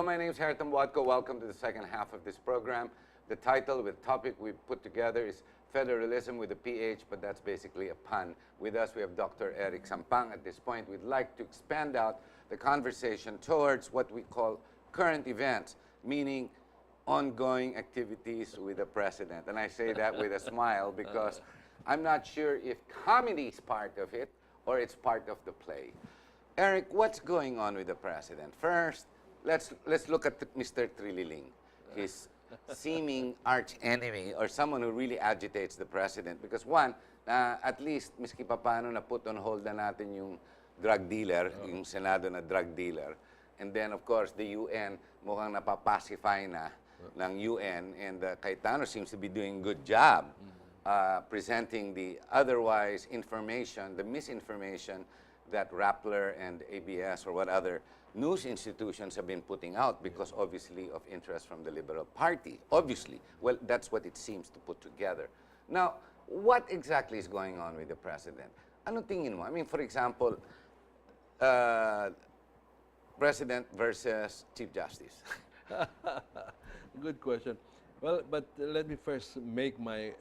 my name is Harriton Watco. Welcome to the second half of this program. The title with topic we put together is Federalism with a PH, but that's basically a pun. With us, we have Dr. Eric Sampang. At this point, we'd like to expand out the conversation towards what we call current events, meaning ongoing activities with the president. And I say that with a smile because I'm not sure if comedy is part of it or it's part of the play. Eric, what's going on with the president? First, let's look at Mr. Trililing, his seeming arch enemy or someone who really agitates the president. Because one, at least miski papano na put on hold na natin yung drug dealer, yung Senado na drug dealer. And then of course the UN mukhang napapacify na ng UN, and Cayetano seems to be doing a good job presenting the otherwise information, the misinformation that Rappler and ABS or what other news institutions have been putting out because obviously of interest from the Liberal Party. Obviously. Well, that's what it seems to put together. Now, what exactly is going on with the president? Ano tingin mo? I mean, for example, President versus Chief Justice. Good question. Well, but let me first make my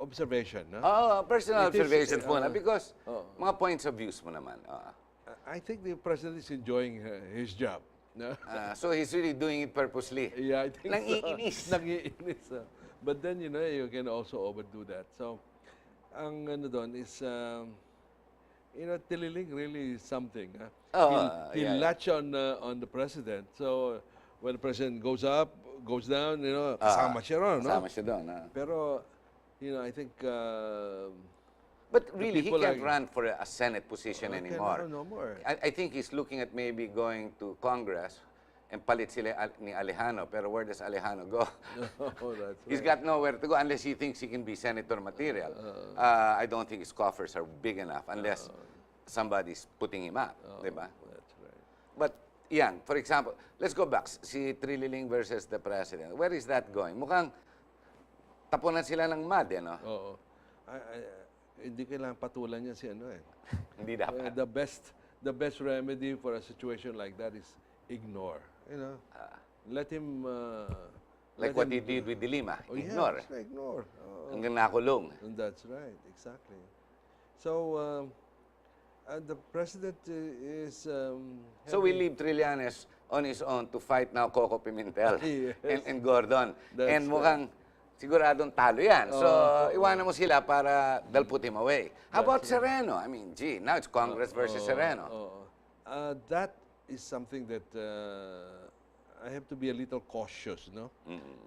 observation. No? Personal It is, observations muna because mga points of views mo naman. I think the president is enjoying his job. No? So he's really doing it purposely. Yeah, I think Nangiinis. so. Nangiinis. But then, you can also overdo that. So, ang ano doon is, Tililing really is something. He'll latch on the president. So, when the president goes up, goes down, kasama siya ron, no? Kasama siya doon. Pero, I think... But really, he can't run for a Senate position anymore. No more. I think he's looking at maybe going to Congress and palit sila ni Alejano. Pero where does Alejano go? That's He's right. got nowhere to go unless he thinks he can be senator material. I don't think his coffers are big enough unless somebody's putting him up. Diba? That's right. But, yan, for example, let's go back. Si Trililing versus the president. Where is that going? Mukhang tapunan sila ng mud, no? Oo. Hindi kailangan patulan niya si ano eh. Hindi dapat. The best remedy for a situation like that is ignore. Let him... Like what he did with Dilima. Ignore. Yes, ignore. Hanggang nakulong. And that's right, exactly. So, the president is... So we leave Trillanes on his own to fight now Coco Pimentel Yes. and Gordon. That's And mukhang siguradong talo yan. So iwanan mo sila para they'll put him away. How about Sereno? I mean, gee, now it's Congress versus Sereno. That is something that I have to be a little cautious, no?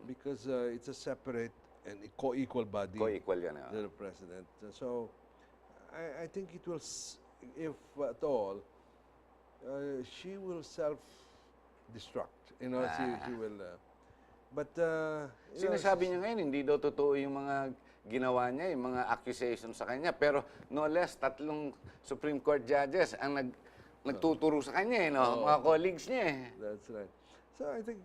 Because it's a separate and co-equal body. Co-equal yan. The president. So, I think it will, if at all, she will self-destruct. She will... But, Sinasabi niya ngayon, hindi daw totoo yung mga ginawa niya, yung mga accusations sa kanya. Pero no less, 3 Supreme Court judges ang nagtuturo sa kanya, mga colleagues niya. That's right. So I think,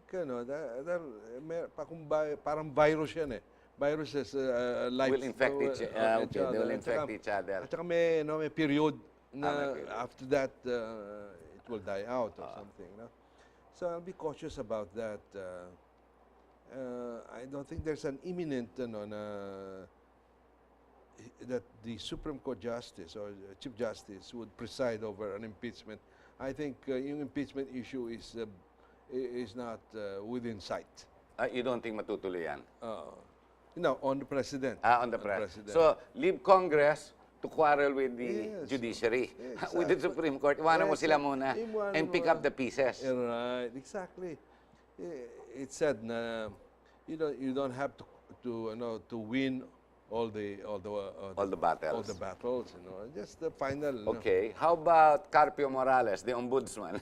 parang virus yan eh. Viruses life. Will infect each other. They will infect each other. At saka may period na after that, it will die out or something. No? So I'll be cautious about that. I don't think there's an imminent that the Supreme Court Justice or Chief Justice would preside over an impeachment. I think yung impeachment issue is not within sight. You don't think matutuloy yan? On the president. On the president. So leave Congress to quarrel with the judiciary, with the Supreme Court. Iwanan mo sila muna and pick up the pieces. Right, exactly. It said na you don't have to win all the battles. All the battles, just the final. Okay. How about Carpio Morales, the ombudsman,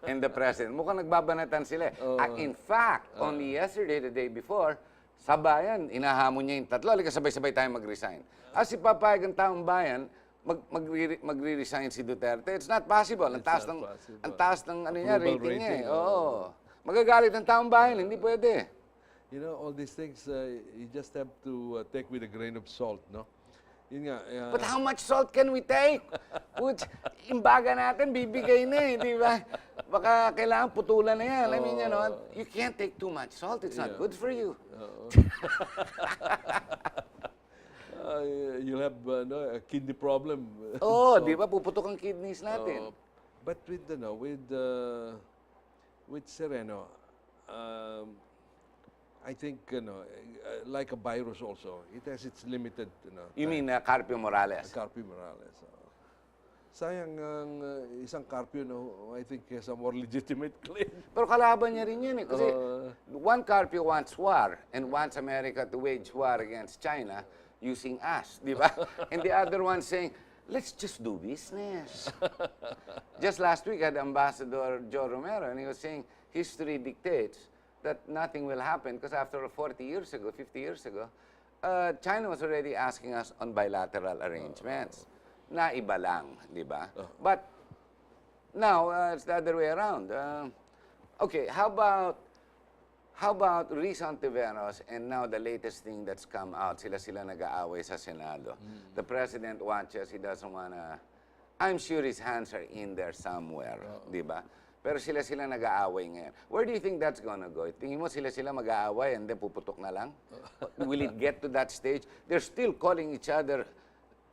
and the president? Mukhang nagbabanatan sila. In fact, only yesterday, the day before, sa bayan, inahamon niya yung 3. Halika sabay-sabay tayo mag-resign. As ipapayag ang taong bayan, magre-resign si Duterte. It's not possible. Ang taas ng rating niya. Magagalit ang taong bayan, hindi pwede. All these things, you just have to take with a grain of salt, no? Yun nga. But how much salt can we take? Which, imbaga natin, bibigay na eh, di ba? Baka kailangan putulan na yan. I mean, you can't take too much salt. It's not good for you. You'll have no, a kidney problem. Oh, di ba? Puputok ang kidneys natin. But with Sereno, I think like a virus also, it has its limited You mean Carpio Morales? Carpio Morales. Sayang ang isang Carpio, no, I think has a more legitimate claim. Pero kalaban niya rin yun eh. Kasi one Carpio wants war and wants America to wage war against China using us, di ba? And the other one saying, let's just do business. Just last week, I had Ambassador Joe Romero, and he was saying history dictates that nothing will happen because after 40 years ago, 50 years ago, China was already asking us on bilateral arrangements. Na iba lang, di ba? But now, it's the other way around. Okay, how about Riz Ontiveros and now the latest thing that's come out, sila nag-aaway sa Senado. The president watches, he doesn't wanna, I'm sure his hands are in there somewhere, di ba? Pero sila nag-aaway ngayon. Where do you think that's gonna go? Tingin mo sila mag-aaway and then puputok na lang? Will it get to that stage? They're still calling each other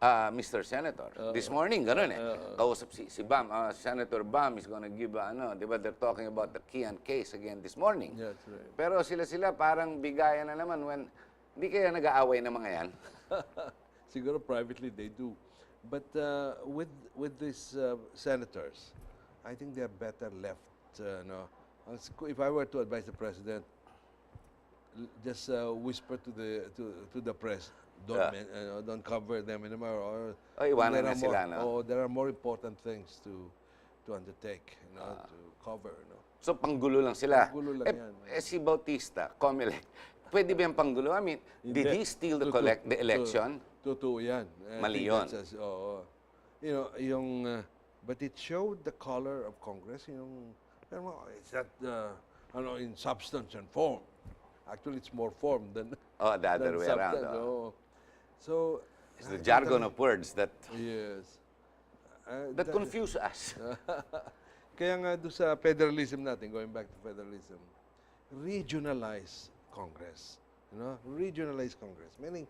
Mr. Senator. This morning, gano'n eh. Kausap si Bam, Senator Bam is gonna give di ba, they're talking about the Kian case again this morning. Yeah, that's right. Pero sila parang bigayan na naman when, hindi kaya nag-aaway ng mga yan? Siguro privately they do. But with these senators, I think they're better left, if I were to advise the president, just whisper to the press, don't cover them anymore. Or iwanan na sila, no? Or there are more important things to undertake, to cover, So panggulo lang sila. Panggulo lang yan. Si Bautista, Comelec, pwede ba yung panggulo? I mean, did he steal the election? Totoo yan. Mali yun. But it showed the color of Congress. It's not in substance and form. Actually, it's more form than the other way around. substance. So it's the jargon of words that yes, that confuse us. Kaya nga doon sa federalism natin, going back to federalism, regionalize Congress. Regionalize Congress. Meaning,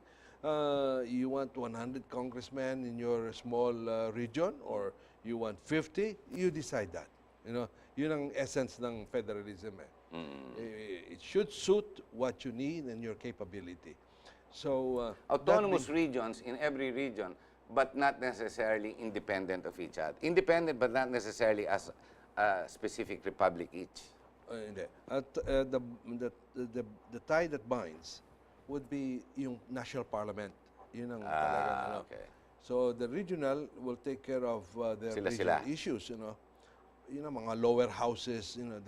you want 100 congressmen in your small region or you want 50, you decide that. Yun ang essence ng federalism. It should suit what you need and your capability. So autonomous regions in every region, but not necessarily independent of each other. Independent, but not necessarily as a specific republic each. Hindi. The tie that binds would be yung national parliament. Yun ang talagang okay. So the regional will take care of their regional issues, mga lower houses, depending,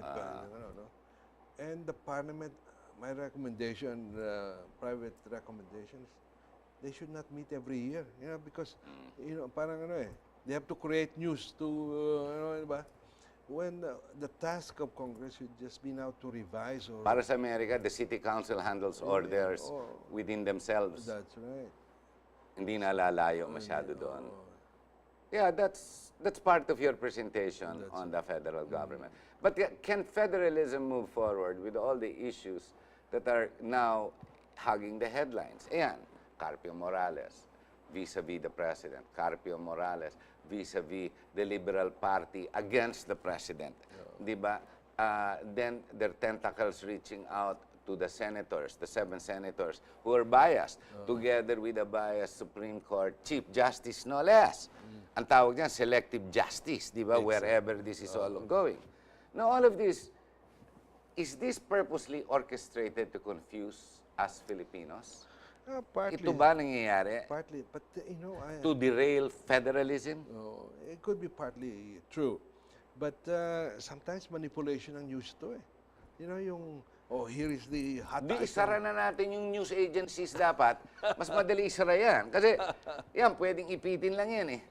And the parliament, my recommendation, private recommendations, they should not meet every year, because, parang they have to create news to, when the task of Congress should just be now to revise or... Para sa Amerika, the city council handles orders within themselves. That's right. Hindi na lalayo masyado doon. Yeah, that's part of your presentation on the federal government. But can federalism move forward with all the issues that are now hugging the headlines? Ayan, Carpio Morales vis-a-vis the president. Carpio Morales vis-a-vis the Liberal Party against the president. Di ba? Then their tentacles reaching out to the senators, the 7 senators who are biased, together with a biased Supreme Court Chief Justice, no less. Ang tawag niyan, selective justice, di ba? Wherever this is all going. Now, all of this, is this purposely orchestrated to confuse us Filipinos? Partly. Ito ba nangyayari? Partly, but To derail federalism? It could be partly true. But sometimes manipulation ng news to yung here is the hot Di item. isara na natin yung news agencies dapat. Mas madali isara yan. Kasi yan, pwedeng ipitin lang yan eh.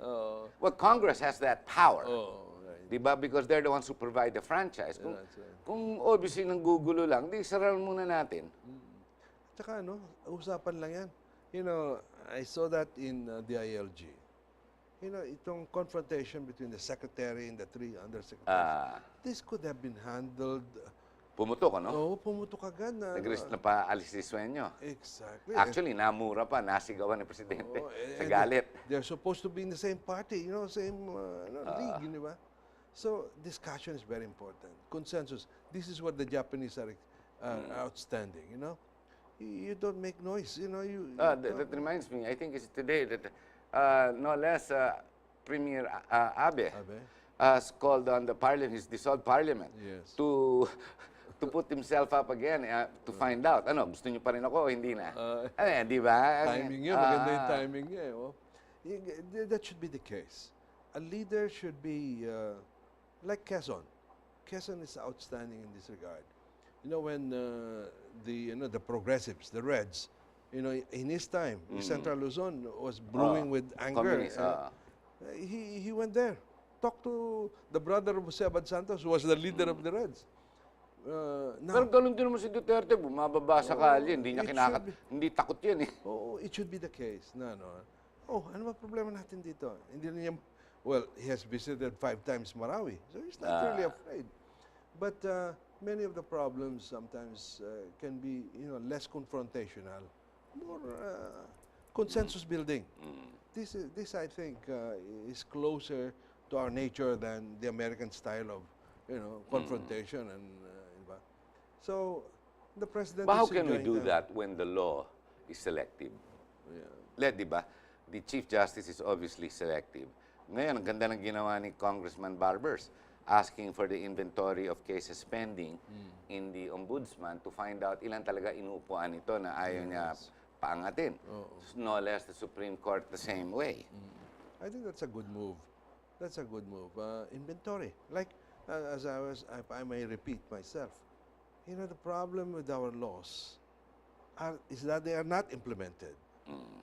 Well, Congress has that power. Right. Di ba? Because they're the ones who provide the franchise. Kung obviously nanggugulo lang, di isara muna natin. Tsaka usapan lang yan. You know, I saw that in the ILG. You know, itong confrontation between the secretary and the three undersecretaries. Ah, This could have been handled. pumutok, ano? Oo, pumutok agad na. Na paalis si Sueño. Exactly. Actually, namura pa, nasigawan ni Presidente Oo, sa and galit. they're supposed to be in the same party, you know, same league, di ba? So, discussion is very important. Consensus. This is what the Japanese are outstanding, you know? You don't make noise, you know. That reminds me, I think it's today that no less Premier Abe Abe? has called on the parliament, his dissolved parliament, Yes. to put himself up again to find out. Ano, gusto niyo pa rin ako o hindi na? Di ba? Timing niya, maganda yung timing niya. Oh. That should be the case. A leader should be like Quezon. Quezon is outstanding in this regard. You know, when the progressives, the Reds, you know, in his time, Central Luzon was brewing with anger. Communist, He went there, talked to the brother of Jose Abad Santos, who was the leader of the Reds. Pero ganun din naman si Duterte, bumababa sa kalye, hindi niya it hindi takot yan eh. Oh, it should be the case. No. Oh, ano ba problema natin dito? Hindi na niya, well, he has visited 5 times Marawi, so he's not really afraid. But many of the problems sometimes can be, you know, less confrontational, more consensus building. This I think is closer to our nature than the American style of, you know, confrontation and. So, the president But how is can we enjoying do that when the law is selective? Yeah. Di ba? The Chief Justice is obviously selective. Ngayon, ang ganda ng ginawa ni Congressman Barbers, asking for the inventory of cases pending in the ombudsman to find out ilan talaga inuupuan nito na ayaw niya paangatin. No less the Supreme Court the same way. I think that's a good move. That's a good move. Inventory. Like, as I may repeat myself, you know, the problem with our laws is that they are not implemented.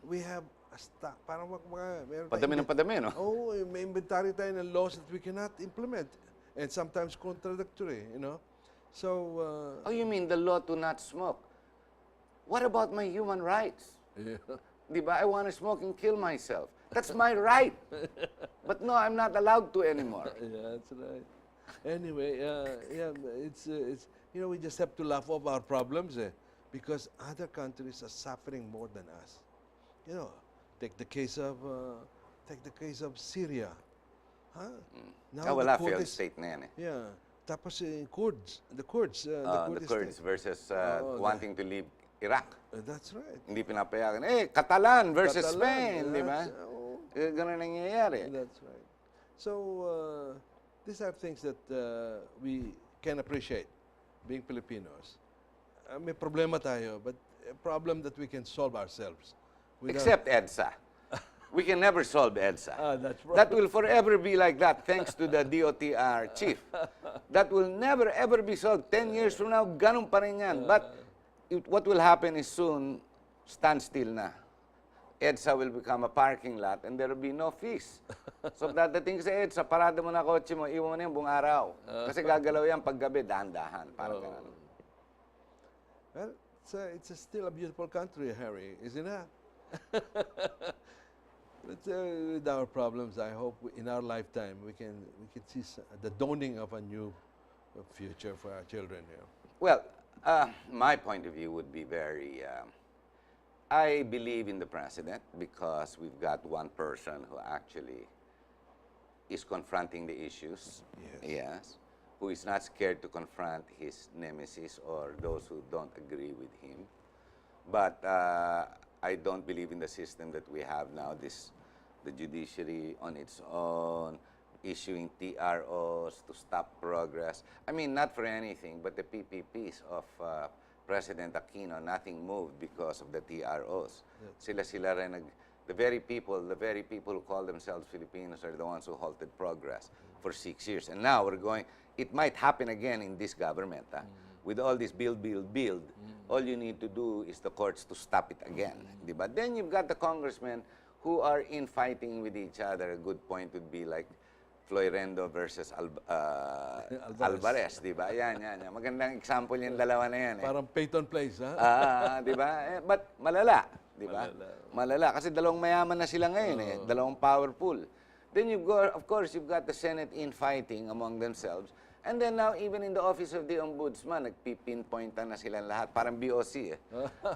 We have a stock, parang meron Padami ng padami, no? Oh, may inventory tayo ng laws that we cannot implement. And sometimes contradictory, you know. So, Oh, you mean the law to not smoke? What about my human rights? yeah. Di ba? I want to smoke and kill myself. That's my right. But no, I'm not allowed to anymore. Yeah, that's right. Anyway, yeah, it's you know, we just have to laugh off our problems because other countries are suffering more than us. You know, take the case of Syria. Huh? Now Wala, the failed Kurds, state na yan eh. yeah. Tapos the Kurds, The Kurdistan. Kurds versus wanting to leave Iraq. That's right. Hindi pinapayagan. Catalan versus Catalan, Spain, di ba? that's- Ganun nangyayari. That's right. So these are things that we can appreciate, being Filipinos. May problema tayo, but a problem that we can solve ourselves. without- Except EDSA. We can never solve EDSA. That's right. That will forever be like that, thanks to the DOTR chief. That will never, ever be solved. 10 years from now, ganun pa rin yan. But what will happen is soon, standstill na. EDSA will become a parking lot and there will be no fees. So dadating ka sa EDSA, parada mo na kotse mo, iwan mo na yung buong araw. Kasi gagalaw yan paggabi, dahan-dahan. Parang ganun. Well, it's still a beautiful country, Harry, isn't it? But with our problems, I hope in our lifetime we can see the dawning of a new future for our children here. Well, my point of view would be very. I believe in the president because we've got one person who actually is confronting the issues. Yes. Who is not scared to confront his nemesis or those who don't agree with him. But I don't believe in the system that we have now, the judiciary on its own, issuing TROs to stop progress. I mean, not for anything, but the PPPs of President Aquino, nothing moved because of the TROs. Sila rin the very people who call themselves Filipinos are the ones who halted progress for 6 years. And now we're going, it might happen again in this government. With all this build, all you need to do is the courts to stop it again. But then you've got the congressmen who are infighting with each other. A good point would be like Floyrendo versus Alvarez. Alvarez, di ba? Yan. Magandang example yung dalawa na yan. Parang Peyton Place, ha? Di ba? But malala, di ba? Malala. Kasi dalawang mayaman na sila ngayon dalawang powerful. Then of course, you've got the Senate infighting among themselves. And then now, even in the office of the Ombudsman, nagpipinpointan na silang lahat. Parang BOC,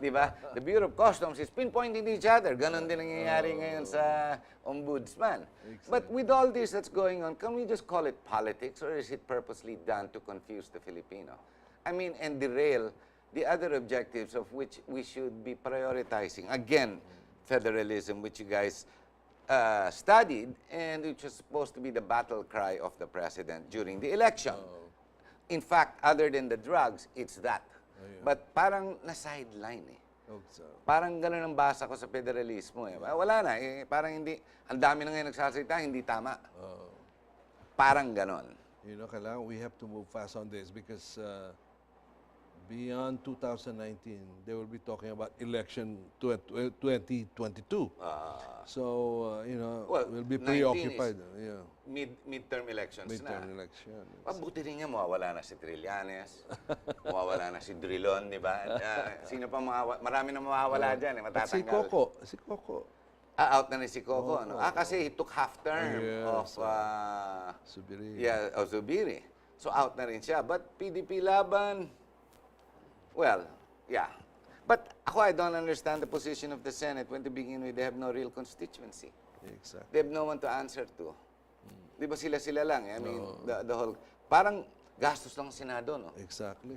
di ba? The Bureau of Customs is pinpointing each other. Ganon din nangyayari ngayon sa Ombudsman. But with all this that's going on, can we just call it politics, or is it purposely done to confuse the Filipino? I mean, and derail the other objectives of which we should be prioritizing. Again, federalism, which you guys studied, and which was supposed to be the battle cry of the president during the election. In fact, other than the drugs, it's that. But parang na-sideline eh. Parang gano'n ang basa ko sa federalismo eh. Wala na eh. Parang hindi, ang dami na ngayon nagsasalita, hindi tama. Parang gano'n. You know, kailangan we have to move fast on this because beyond 2019, they will be talking about election 2022. So, you know, Well, we'll be 19 preoccupied. is Yeah. midterm elections Midterm na. election. Mabuti rin nga, mawawala na si Trillanes, mawawala na si Drilon, di ba? Sino pa marami na mawawala dyan, At si matatanggal. Coco. Out na rin si Coco, ano? Kasi he took half term of Subiri. of Zubiri. So out na rin siya. But PDP laban, well, yeah. But ako, I don't understand the position of the Senate when to begin with, they have no real constituency. Exactly. They have no one to answer to. Di ba sila lang? I mean, the whole, parang gastos lang ang Senado, no? Exactly.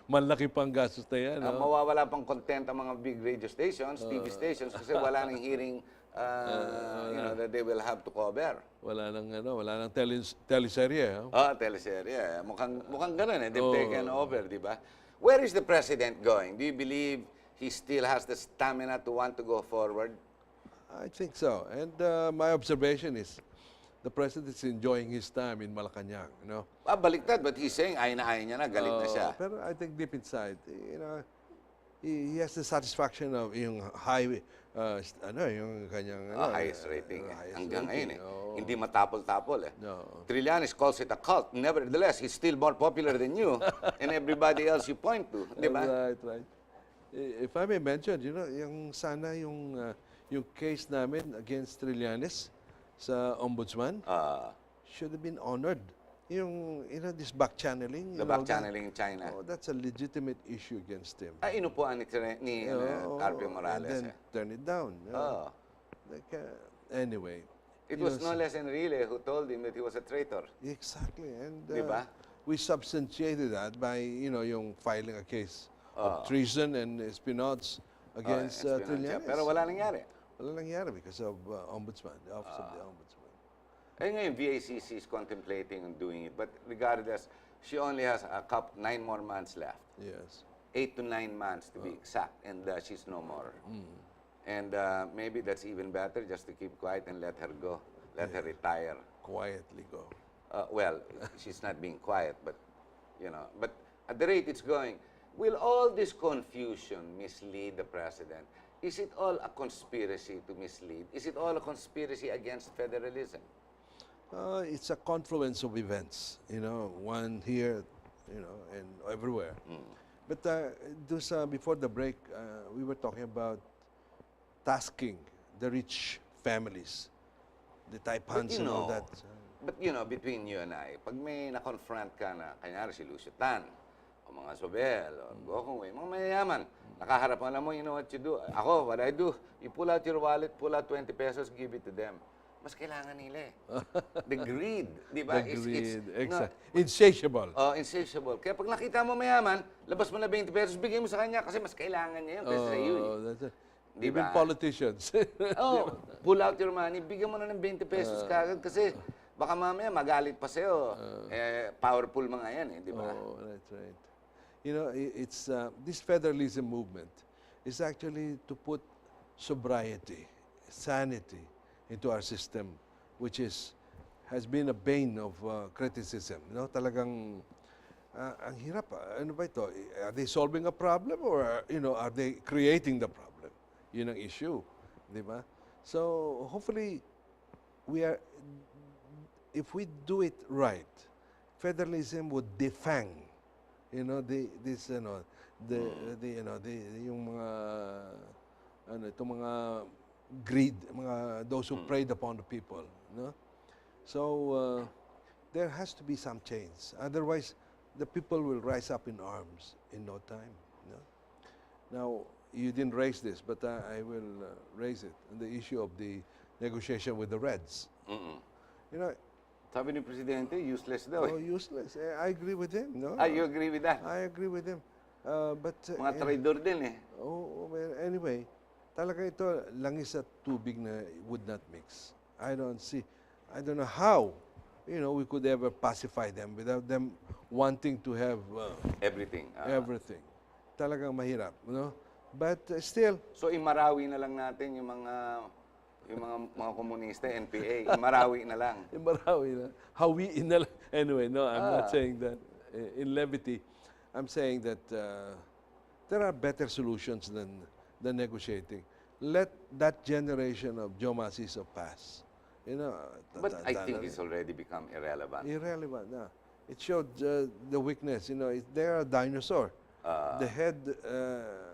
Malaki pang gastos na yan. No? Mawawala pang content ang mga big radio stations, TV stations, kasi wala nang hearing, you know, that they will have to cover. Wala nang teleserye. Teleserye. Mukhang ganun eh. They've taken over, di ba? Where is the president going? Do you believe he still has the stamina to want to go forward? I think so. And my observation is the president is enjoying his time in Malacanang, you know. Baliktad, but he's saying ayaw niya na, galit na siya. Pero I think deep inside, you know, he has the satisfaction of yung high, yung kanyang, Highest rating. highest Hanggang rating, ngayon eh. Hindi matapol-tapol eh. No. Trillanes calls it a cult. Nevertheless, he's still more popular than you and everybody else you point to. Di ba? Right. If I may mention, you know, yung sana yung case namin against Trillanes sa ombudsman should have been honored. Yung, you know, this back channeling. The back channeling in China. That's a legitimate issue against him. Inupuan ni Carpio Morales. And then turn it down. You know? Like, anyway. It was no less Enrile who told him that he was a traitor. Exactly. And Diba? we substantiated that by, you know, yung filing a case of treason and espionage against Trillanes. Pero wala nangyari. Wala nangyari because of Ombudsman, the Office of the Ombudsman. Ngayon, VACC is contemplating on doing it. But regardless, she only has 9 more months left. Yes. 8 to 9 months to be exact. And she's no more. And maybe that's even better, just to keep quiet and let her go. Let her retire. Quietly go. Well, she's not being quiet, but, you know. But at the rate it's going, will all this confusion mislead the president? Is it all a conspiracy to mislead? Is it all a conspiracy against federalism? It's a confluence of events, you know, one here, you know, and everywhere. But before the break, we were talking about tasking the rich families, the Taipans and all that. But you know, between you and I, pag may na-confront ka na, kanyari si Lucio Tan, o mga Sobel, o Gokong Wei, mga mayayaman, nakaharap mo, alam mo, you know what you do? Ako, what I do, you pull out your wallet, pull out 20 pesos, give it to them. Mas kailangan nila eh. The greed, di ba? The greed, exactly. Insatiable. Insatiable. Kaya pag nakita mo mayaman, labas mo na 20 pesos, bigay mo sa kanya kasi mas kailangan niya yun kaysa sa iyo. That's it. Diba? Even politicians. Pull out your money, bigyan mo na ng 20 pesos kagad kasi baka mamaya magalit pa sa'yo. Powerful mga yan eh, di ba? That's right. You know, it's this federalism movement is actually to put sobriety, sanity into our system, which has been a bane of criticism. You know, talagang ang hirap. Ano ba ito? Are they solving a problem or you know, are they creating the problem? Yun ang issue, di ba? So hopefully we are if we do it right, federalism would defang, this, yung mga, itong mga greed, those who preyed upon the people, no? So, there has to be some change. Otherwise, the people will rise up in arms in no time, no? Now, you didn't raise this, but I will raise it, on the issue of the negotiation with the Reds. You know, Sabi ni Presidente, useless daw. oh, useless. I agree with him, no? You agree with that? I agree with him. But Mga traidor din eh. well, anyway, talaga ito langis at tubig na would not mix. I don't know how, we could ever pacify them without them wanting to have Everything. everything. Talagang mahirap, no? But still, So imarawi na lang natin yung mga komunista, NPA, imarawi na lang. Marawi na. Hawiin na lang. Anyway, no, I'm not saying that in levity. I'm saying that there are better solutions than negotiating. Let that generation of Joe Macizo pass. But I think it's already become irrelevant. Irrelevant. No. It showed the weakness. They're a dinosaur. The head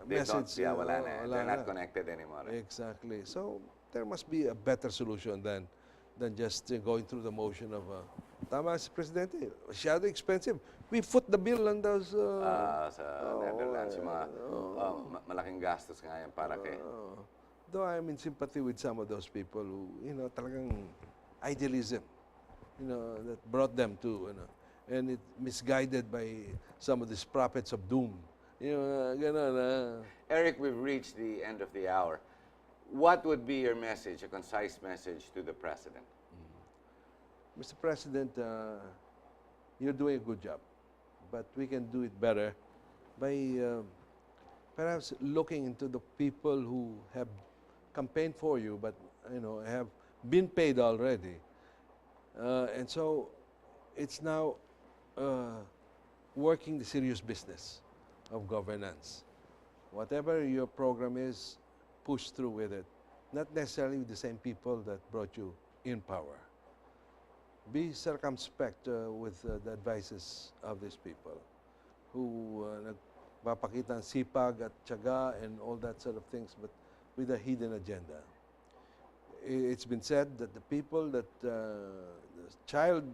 They message. don't, wala na. wala They're not na. connected anymore. Exactly. So there must be a better solution than just going through the motion of tama si Presidente, masyado expensive. We foot the bill on those Sa Netherlands, yung mga malaking gastos nga yan para kay... though I'm in sympathy with some of those people who, talagang idealism, that brought them to, and it misguided by some of these prophets of doom. Ganon. Eric, we've reached the end of the hour. What would be your message, a concise message to the President? Mr. President, you're doing a good job, but we can do it better by perhaps looking into the people who have campaigned for you, but have been paid already, and so it's now working the serious business of governance. Whatever your program is, push through with it. Not necessarily with the same people that brought you in power. Be circumspect with the advices of these people who nagpapakita ng sipag at tiyaga and all that sort of things, but with a hidden agenda. It's been said that the people that the child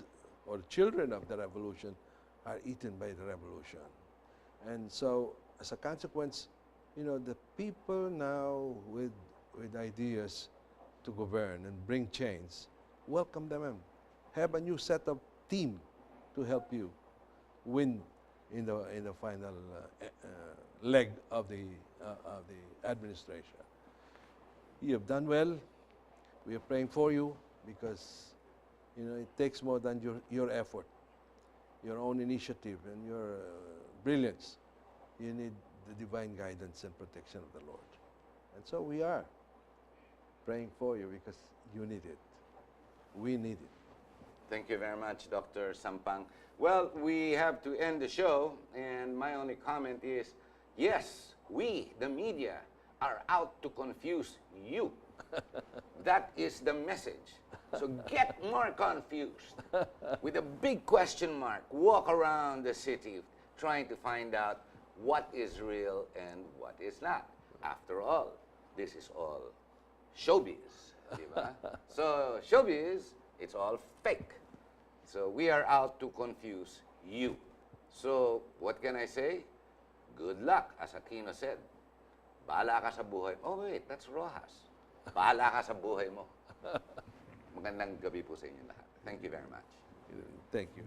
or children of the revolution are eaten by the revolution. And so, as a consequence, the people now with ideas to govern and bring change, welcome them in. Have a new set of team to help you win in the final leg of the administration. You have done well. We are praying for you because it takes more than your effort, your own initiative, and your brilliance. You need the divine guidance and protection of the Lord. And so we are praying for you because you need it. We need it. Thank you very much, Dr. Sampang. Well, we have to end the show, and my only comment is, yes, we, the media, are out to confuse you. That is the message. So get more confused. With a big question mark, walk around the city trying to find out what is real and what is not. After all, this is all showbiz, diba? So showbiz, it's all fake. So we are out to confuse you. So what can I say? Good luck, as Aquino said. Bahala ka sa buhay. Oh wait, that's Rojas. Bahala ka sa buhay mo. Magandang gabi po sa inyo lahat. Thank you very much. Thank you.